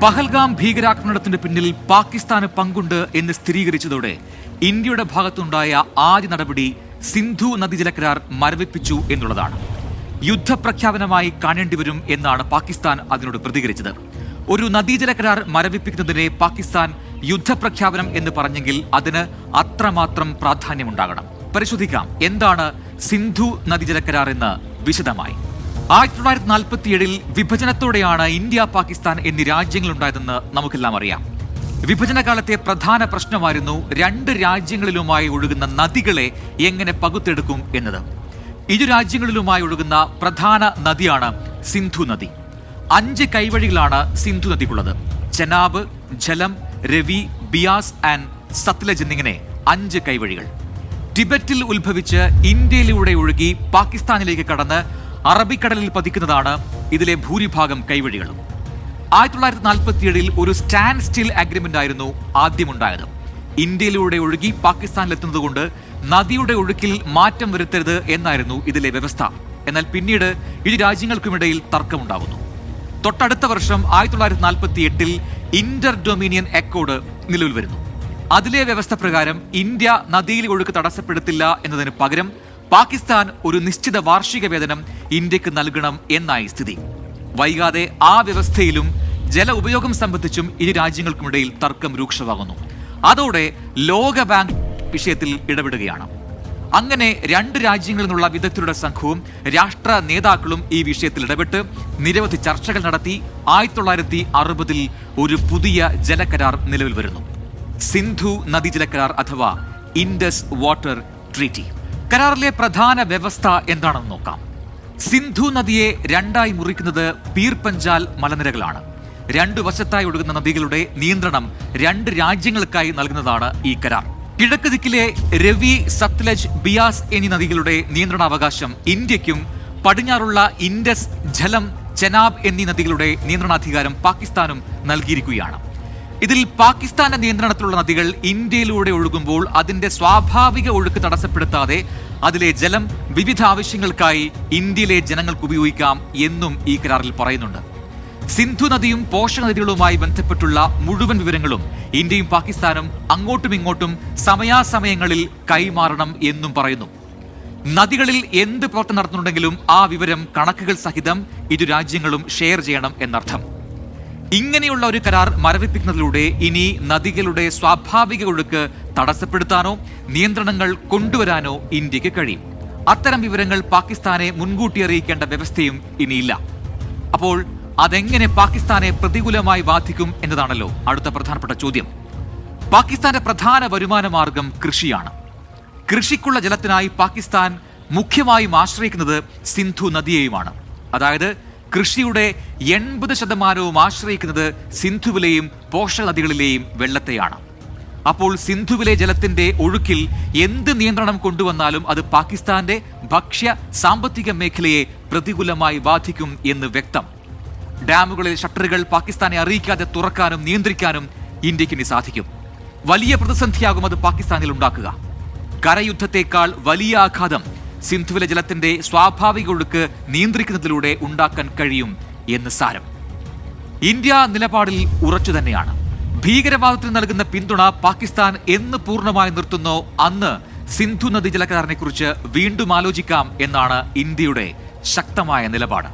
പഹൽഗാം ഭീകരാക്രമണത്തിന് പിന്നിൽ പാകിസ്ഥാന് പങ്കുണ്ട് എന്ന് സ്ഥിരീകരിച്ചതോടെ ഇന്ത്യയുടെ ഭാഗത്തുണ്ടായ ആദ്യ നടപടി സിന്ധു നദീജല കരാർ മരവിപ്പിച്ചു എന്നുള്ളതാണ്. യുദ്ധപ്രഖ്യാപനമായി കാണേണ്ടിവരും എന്നാണ് പാകിസ്ഥാൻ അതിനോട് പ്രതികരിച്ചത്. ഒരു നദീജല കരാർ മരവിപ്പിക്കുന്നതിനെ പാകിസ്ഥാൻ യുദ്ധപ്രഖ്യാപനം എന്ന് പറഞ്ഞെങ്കിൽ അതിന് അത്രമാത്രം പ്രാധാന്യമുണ്ടാകണം. പരിശോധിക്കാം എന്താണ് സിന്ധു നദീജല കരാർ എന്ന് വിശദമായി. 1947 വിഭജനത്തോടെയാണ് ഇന്ത്യ, പാകിസ്ഥാൻ എന്നീ രാജ്യങ്ങളുണ്ടായതെന്ന് നമുക്കെല്ലാം അറിയാം. വിഭജനകാലത്തെ പ്രധാന പ്രശ്നമായിരുന്നു രണ്ട് രാജ്യങ്ങളിലുമായി ഒഴുകുന്ന നദികളെ എങ്ങനെ പകുത്തെടുക്കും എന്നത്. ഇരു രാജ്യങ്ങളിലുമായി ഒഴുകുന്ന പ്രധാന നദിയാണ് സിന്ധു നദി. 5 കൈവഴികളാണ് സിന്ധു നദിക്കുള്ളത്. ചെനാബ്, ജലം, രവി, ബിയാസ് ആൻഡ് സത്ലജ് എന്നിങ്ങനെ 5 കൈവഴികൾ. ടിബറ്റിൽ ഉത്ഭവിച്ച് ഇന്ത്യയിലൂടെ ഒഴുകി പാകിസ്ഥാനിലേക്ക് കടന്ന് അറബിക്കടലിൽ പതിക്കുന്നതാണ് ഇതിലെ ഭൂരിഭാഗം കൈവഴികളും. 1947 ഒരു സ്റ്റാൻഡ് സ്റ്റിൽ അഗ്രിമെന്റ് ആയിരുന്നു ആദ്യമുണ്ടായത്. ഇന്ത്യയിലൂടെ ഒഴുകി പാകിസ്ഥാനിലെത്തുന്നതുകൊണ്ട് നദിയുടെ ഒഴുക്കിൽ മാറ്റം വരുത്തരുത് എന്നായിരുന്നു ഇതിലെ വ്യവസ്ഥ. എന്നാൽ പിന്നീട് ഇരു രാജ്യങ്ങൾക്കുമിടയിൽ തർക്കമുണ്ടാകുന്നു. തൊട്ടടുത്ത വർഷം 1948 ഇന്റർ ഡൊമീനിയൻ അക്കോർഡ് നിലവിൽ വരുന്നു. അതിലെ വ്യവസ്ഥ പ്രകാരം ഇന്ത്യ നദിയിലെ ഒഴുക്ക് തടസ്സപ്പെടുത്തില്ല എന്നതിന് പകരം പാകിസ്ഥാൻ ഒരു നിശ്ചിത വാർഷിക വേതനം ഇന്ത്യക്ക് നൽകണം എന്നായി സ്ഥിതി. വൈകാതെ ആ വ്യവസ്ഥയിലും ജല ഉപയോഗം സംബന്ധിച്ചും ഇരു രാജ്യങ്ങൾക്കുമിടയിൽ തർക്കം രൂക്ഷമാകുന്നു. അതോടെ ലോക ബാങ്ക് വിഷയത്തിൽ ഇടപെടുകയാണ്. അങ്ങനെ രണ്ട് രാജ്യങ്ങളിൽ നിന്നുള്ള വിദഗ്ധരുടെ സംഘവും രാഷ്ട്ര നേതാക്കളും ഈ വിഷയത്തിൽ ഇടപെട്ട് നിരവധി ചർച്ചകൾ നടത്തി 1960 ഒരു പുതിയ ജലകരാർ നിലവിൽ വരുന്നു. സിന്ധു നദീജല കരാർ അഥവാ ഇൻഡസ് വാട്ടർ ട്രീറ്റി. കരാറിലെ പ്രധാന വ്യവസ്ഥ എന്താണെന്ന് നോക്കാം. സിന്ധു നദിയെ രണ്ടായി മുറിക്കുന്നത് പീർ പഞ്ചാൽ മലനിരകളാണ്. 2 വശത്തായി ഒഴുകുന്ന നദികളുടെ നിയന്ത്രണം 2 രാജ്യങ്ങൾക്കായി നൽകുന്നതാണ് ഈ കരാർ. കിഴക്ക് ദിക്കിലെ രവി, സത്ലജ്, ബിയാസ് എന്നീ നദികളുടെ നിയന്ത്രണാവകാശം ഇന്ത്യക്കും പടിഞ്ഞാറുള്ള ഇൻഡസ്, ജലം, ചെനാബ് എന്നീ നദികളുടെ നിയന്ത്രണാധികാരം പാകിസ്ഥാനും നൽകിയിരിക്കുകയാണ്. ഇതിൽ പാകിസ്ഥാന്റെ നിയന്ത്രണത്തിലുള്ള നദികൾ ഇന്ത്യയിലൂടെ ഒഴുകുമ്പോൾ അതിന്റെ സ്വാഭാവിക ഒഴുക്ക് തടസ്സപ്പെടുത്താതെ അതിലെ ജലം വിവിധ ആവശ്യങ്ങൾക്കായി ഇന്ത്യയിലെ ജനങ്ങൾക്ക് ഉപയോഗിക്കാം എന്നും ഈ കരാറിൽ പറയുന്നുണ്ട്. സിന്ധു നദിയും പോഷക നദികളുമായി ബന്ധപ്പെട്ടുള്ള മുഴുവൻ വിവരങ്ങളും ഇന്ത്യയും പാകിസ്ഥാനും അങ്ങോട്ടും ഇങ്ങോട്ടും സമയാസമയങ്ങളിൽ കൈമാറണം എന്നും പറയുന്നു. നദികളിൽ എന്ത് പ്രവർത്തനം നടത്തുന്നുണ്ടെങ്കിലും ആ വിവരം കണക്കുകൾ സഹിതം ഇരു രാജ്യങ്ങളും ഷെയർ ചെയ്യണം എന്നർത്ഥം. ഇങ്ങനെയുള്ള ഒരു കരാർ മരവിപ്പിക്കുന്നതിലൂടെ ഇനി നദികളുടെ സ്വാഭാവിക ഒഴുക്ക് തടസ്സപ്പെടുത്താനോ നിയന്ത്രണങ്ങൾ കൊണ്ടുവരാനോ ഇന്ത്യക്ക് കഴിയും. അത്തരം വിവരങ്ങൾ പാകിസ്ഥാനെ മുൻകൂട്ടി അറിയിക്കേണ്ട വ്യവസ്ഥയും ഇനിയില്ല. അപ്പോൾ അതെങ്ങനെ പാകിസ്ഥാനെ പ്രതികൂലമായി ബാധിക്കും എന്നതാണല്ലോ അടുത്ത പ്രധാനപ്പെട്ട ചോദ്യം. പാകിസ്ഥാന്റെ പ്രധാന വരുമാന മാർഗം കൃഷിയാണ്. കൃഷിക്കുള്ള ജലത്തിനായി പാകിസ്ഥാൻ മുഖ്യമായും ആശ്രയിക്കുന്നത് സിന്ധു നദിയെയുമാണ്. അതായത് കൃഷിയുടെ 80% ആശ്രയിക്കുന്നത് സിന്ധുവിലെയും പോഷക നദികളിലെയും വെള്ളത്തെയാണ്. അപ്പോൾ സിന്ധുവിലെ ജലത്തിന്റെ ഒഴുക്കിൽ എന്ത് നിയന്ത്രണം കൊണ്ടുവന്നാലും അത് പാകിസ്ഥാന്റെ ഭക്ഷ്യ സാമ്പത്തിക മേഖലയെ പ്രതികൂലമായി ബാധിക്കും എന്ന് വ്യക്തം. ഡാമുകളിലെ ഷട്ടറുകൾ പാകിസ്ഥാനെ അറിയിക്കാതെ തുറക്കാനും നിയന്ത്രിക്കാനും ഇന്ത്യക്കിനി സാധിക്കും. വലിയ പ്രതിസന്ധിയാകും അത് പാകിസ്ഥാനിൽ ഉണ്ടാക്കുക. കരയുദ്ധത്തെക്കാൾ വലിയ ആഘാതം സിന്ധുവിലെ ജലത്തിന്റെ സ്വാഭാവിക ഒഴുക്ക് നിയന്ത്രിക്കുന്നതിലൂടെ ഉണ്ടാക്കാൻ കഴിയും എന്ന് സാരം. ഇന്ത്യ നിലപാടിൽ ഉറച്ചു തന്നെയാണ്. ഭീകരവാദത്തിന് നൽകുന്ന പിന്തുണ പാകിസ്ഥാൻ എന്ന് പൂർണ്ണമായി നിർത്തുന്നോ അന്ന് സിന്ധു നദീജല കരാറിനെ കുറിച്ച് വീണ്ടും ആലോചിക്കാം എന്നാണ് ഇന്ത്യയുടെ ശക്തമായ നിലപാട്.